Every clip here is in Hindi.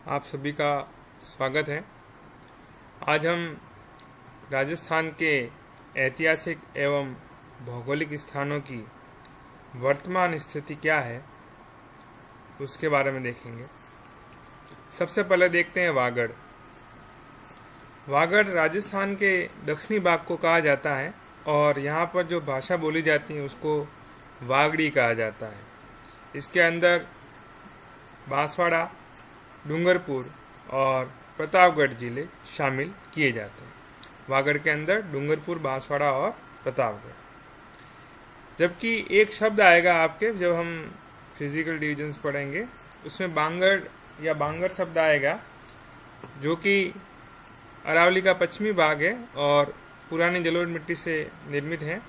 आप सभी का स्वागत है। आज हम राजस्थान के ऐतिहासिक एवं भौगोलिक स्थानों की वर्तमान स्थिति क्या है उसके बारे में देखेंगे। सबसे पहले देखते हैं वागड़। वागड़ राजस्थान के दक्षिणी भाग को कहा जाता है और यहाँ पर जो भाषा बोली जाती है उसको वागड़ी कहा जाता है। इसके अंदर बांसवाड़ा, डूंगरपुर और प्रतापगढ़ जिले शामिल किए जाते हैं। वागड़ के अंदर डूंगरपुर, बांसवाड़ा और प्रतापगढ़। जबकि एक शब्द आएगा आपके जब हम फिजिकल डिविजन्स पढ़ेंगे, उसमें बांगड़ या बांगर शब्द आएगा जो कि अरावली का पश्चिमी भाग है और पुरानी जलोढ़ मिट्टी से निर्मित है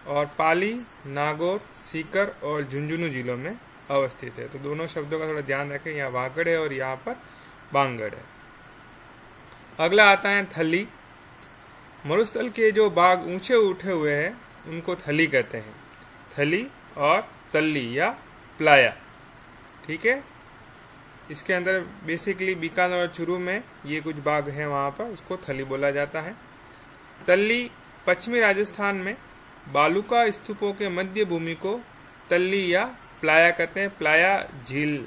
और पाली, नागौर, सीकर और झुंझुनू जिलों में अवस्थित है। तो दोनों शब्दों का थोड़ा ध्यान रखें, यहाँ वागड़ है और यहाँ पर बांगड़ है। अगला आता है थली। मरुस्थल के जो भाग ऊंचे उठे हुए हैं उनको थली कहते हैं। थली और तल्ली या प्लाया, ठीक है। इसके अंदर बेसिकली बीकानेर और चूरू में ये कुछ भाग हैं, वहाँ पर उसको थली बोला जाता है। तल्ली पश्चिमी राजस्थान में बालूका स्तूपों के मध्य भूमि को तल्ली या प्लाया कहते हैं। प्लाया झील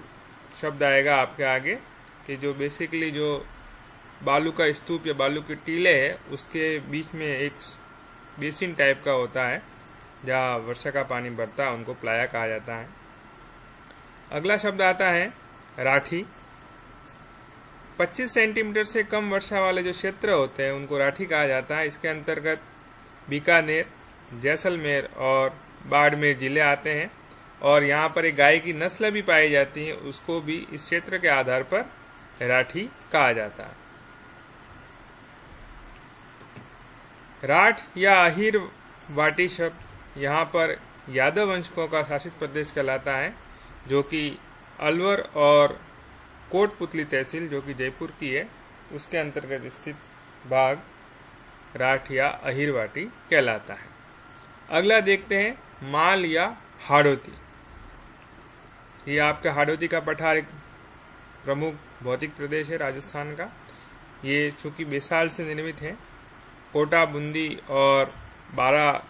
शब्द आएगा आपके आगे कि जो बेसिकली जो बालू का स्तूप या बालू के टीले है उसके बीच में एक बेसिन टाइप का होता है जहाँ वर्षा का पानी भरता है, उनको प्लाया कहा जाता है। अगला शब्द आता है राठी। 25 सेंटीमीटर से कम वर्षा वाले जो क्षेत्र होते हैं उनको राठी कहा जाता है। इसके अंतर्गत बीकानेर, जैसलमेर और बाड़मेर जिले आते हैं और यहाँ पर एक गाय की नस्ल भी पाई जाती है, उसको भी इस क्षेत्र के आधार पर राठी कहा जाता है। राठ या अहिर वाटी शब्द यहाँ पर यादव वंशकों का शासित प्रदेश कहलाता है, जो कि अलवर और कोटपुतली तहसील जो कि जयपुर की है उसके अंतर्गत स्थित भाग राठ या अहिर वाटी कहलाता है। अगला देखते हैं माल या हाड़ौती। ये आपका हाड़ौती का पठार एक प्रमुख भौतिक प्रदेश है राजस्थान का। ये चूँकि बेसाल से निर्मित है, कोटा, बूंदी और 12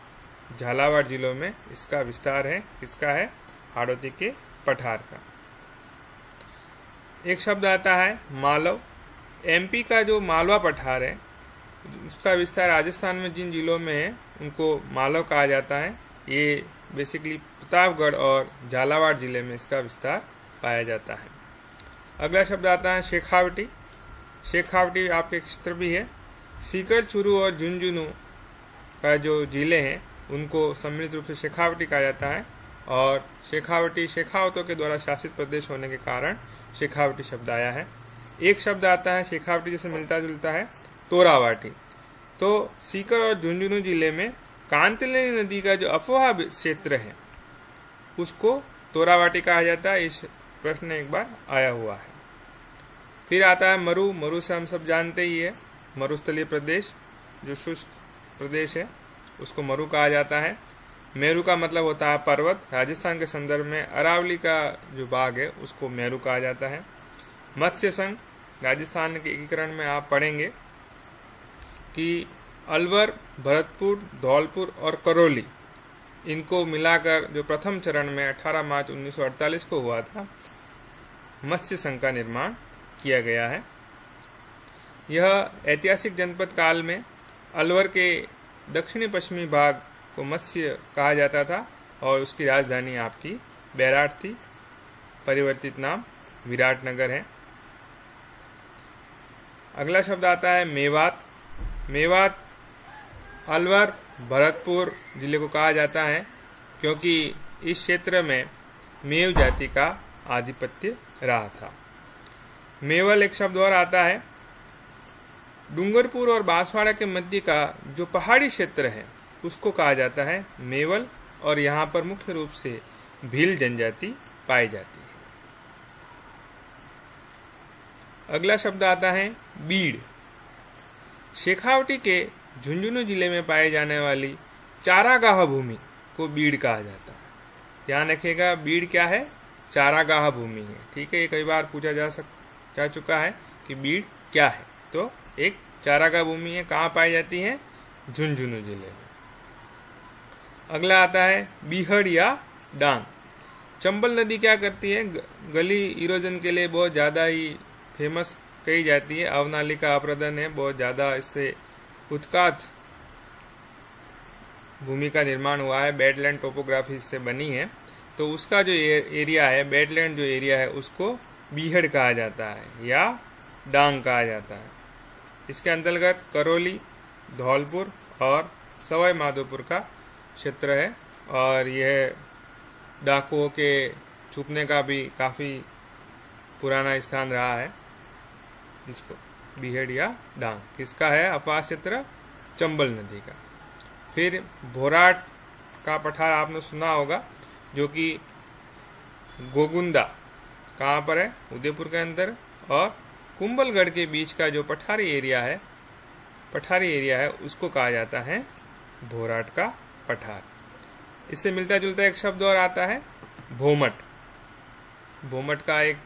झालावाड़ जिलों में इसका विस्तार है। किसका है? हाड़ौती के पठार का। एक शब्द आता है मालव। एमपी का जो मालवा पठार है उसका विस्तार राजस्थान में जिन जिलों में है उनको मालव कहा जाता है। ये बेसिकली प्रतापगढ़ और झालावाड़ जिले में इसका विस्तार पाया जाता है। अगला शब्द आता है शेखावटी। शेखावटी आपके क्षेत्र भी है। सीकर, चूरू और झुंझुनू का जो जिले हैं उनको सम्मिलित रूप से शेखावटी कहा जाता है और शेखावटी शेखावतों के द्वारा शासित प्रदेश होने के कारण शेखावटी शब्द आया है। एक शब्द आता है शेखावटी जैसे मिलता जुलता है, तोरावाटी। तो सीकर और झुंझुनू जिले में कांतलेनी नदी का जो अफवाह क्षेत्र है उसको तोरावाटी कहा जाता है। इस प्रश्न एक बार आया हुआ है। फिर आता है मरु। मरु से हम सब जानते ही है, मरुस्थलीय प्रदेश जो शुष्क प्रदेश है उसको मरु कहा जाता है। मेरू का मतलब होता है पर्वत। राजस्थान के संदर्भ में अरावली का जो भाग है उसको मेरू कहा जाता है। मत्स्य संघ राजस्थान के एकीकरण में आप पढ़ेंगे कि अलवर, भरतपुर, धौलपुर और करौली इनको मिलाकर जो प्रथम चरण में 18 मार्च 1948 को हुआ था, मत्स्य संघ का निर्माण किया गया है। यह ऐतिहासिक जनपद काल में अलवर के दक्षिणी पश्चिमी भाग को मत्स्य कहा जाता था और उसकी राजधानी आपकी बैराट थी। परिवर्तित नाम विराटनगर है। अगला शब्द आता है मेवात। मेवात अलवर, भरतपुर जिले को कहा जाता है क्योंकि इस क्षेत्र में मेव जाति का आधिपत्य रहा था। मेवल एक शब्द और आता है। डूंगरपुर और बांसवाड़ा के मध्य का जो पहाड़ी क्षेत्र है उसको कहा जाता है मेवल और यहाँ पर मुख्य रूप से भील जनजाति पाई जाती है। अगला शब्द आता है बीड़। शेखावटी के झुंझुनू जिले में पाए जाने वाली चारागाह भूमि को बीड़ कहा जाता है। ध्यान रखिएगा, बीड़ क्या है? चारागाह भूमि है। ठीक है, ये कई बार पूछा जा सकता जा चुका है कि बीड़ क्या है। तो एक चारागाह भूमि है, कहाँ पाई जाती है? झुंझुनू जिले में। अगला आता है बीहड़ या डांग। चंबल नदी क्या करती है? गली इरोजन के लिए बहुत ज़्यादा ही फेमस कही जाती है। अवनालिका अपरदन है, बहुत ज़्यादा इससे उत्कात भूमि का निर्माण हुआ है, बेडलैंड टोपोग्राफी इससे बनी है। तो उसका जो एरिया है, बेडलैंड जो एरिया है, उसको बीहड़ कहा जाता है या डांग कहा जाता है। इसके अंतर्गत करौली, धौलपुर और सवाई माधोपुर का क्षेत्र है और यह डाकुओं के छुपने का भी काफ़ी पुराना स्थान रहा है। इसको बीहड़ या डांग किसका है? आवास क्षेत्र चंबल नदी का। फिर भोराट का पठार आपने सुना होगा, जो कि गोगुंदा कहाँ पर है? उदयपुर के अंदर, और कुंभलगढ़ के बीच का जो पठारी एरिया है उसको कहा जाता है भोराट का पठार। इससे मिलता जुलता एक शब्द और आता है भोमट। भोमट का एक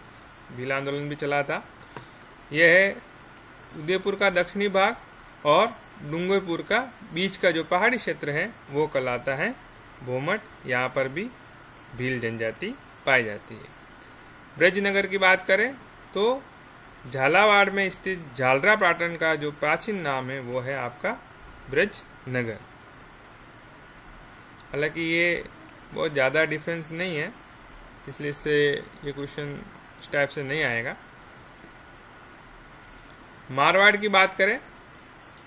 भील आंदोलन भी चला था। यह है उदयपुर का दक्षिणी भाग और डूंगरपुर का बीच का जो पहाड़ी क्षेत्र है वो कहलाता है भोमट। यहाँ पर भी भील जनजाति पाई जाती है। ब्रजनगर की बात करें तो झालावाड़ में स्थित झालरा पाटन का जो प्राचीन नाम है वो है आपका ब्रजनगर। हालांकि ये बहुत ज़्यादा डिफरेंस नहीं है, इसलिए इससे ये क्वेश्चन इस टाइप से नहीं आएगा। मारवाड़ की बात करें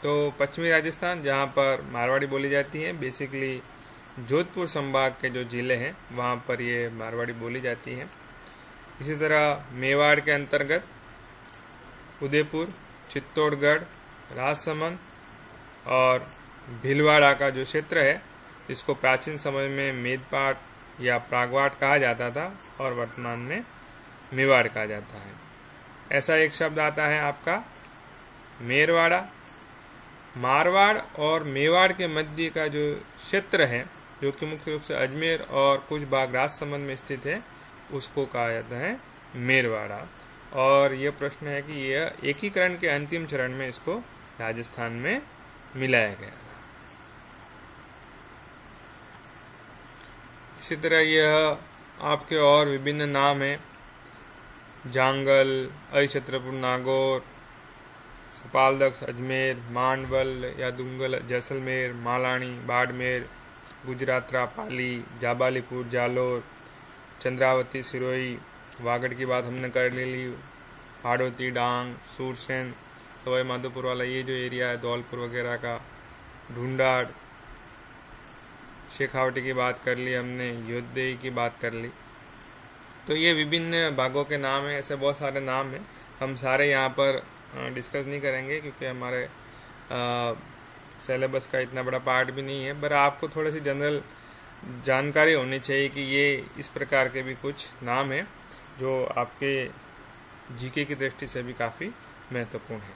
तो पश्चिमी राजस्थान, जहाँ पर मारवाड़ी बोली जाती है, बेसिकली जोधपुर संभाग के जो ज़िले हैं वहाँ पर ये मारवाड़ी बोली जाती है। इसी तरह मेवाड़ के अंतर्गत उदयपुर, चित्तौड़गढ़, राजसमंद और भीलवाड़ा का जो क्षेत्र है इसको प्राचीन समय में मेदपाट या प्रागवाट कहा जाता था और वर्तमान में मेवाड़ कहा जाता है। ऐसा एक शब्द आता है आपका मेरवाड़ा। मारवाड़ और मेवाड़ के मध्य का जो क्षेत्र है, जो कि मुख्य रूप से अजमेर और कुछ भाग राजसमंद में स्थित है, उसको कहा जाता है मेरवाड़ा। और यह प्रश्न है कि यह एकीकरण के अंतिम चरण में इसको राजस्थान में मिलाया गया था। इसी तरह यह आपके और विभिन्न नाम हैं, जांगल, अहिछत्रपुर नागौर, सपालदक्ष अजमेर, मांडवल या दुंगल जैसलमेर, मालानी, बाड़मेर, गुजरातरा पाली, जाबालीपुर जालोर, चंद्रावती सिरोही। वागड़ की बात हमने कर ली, हाड़ौती, डांग, सूरसेन, सवाई माधोपुर वाला ये जो एरिया है, धौलपुर वगैरह का, ढूंढाड़, शेखावटी की बात कर ली हमने, योद्धेई की बात कर ली। तो ये विभिन्न भागों के नाम हैं, ऐसे बहुत सारे नाम हैं। हम सारे यहाँ पर डिस्कस नहीं करेंगे क्योंकि हमारे सिलेबस का इतना बड़ा पार्ट भी नहीं है, पर आपको थोड़ी सी जनरल जानकारी होनी चाहिए कि ये इस प्रकार के भी कुछ नाम हैं जो आपके जीके की दृष्टि से भी काफ़ी महत्वपूर्ण है।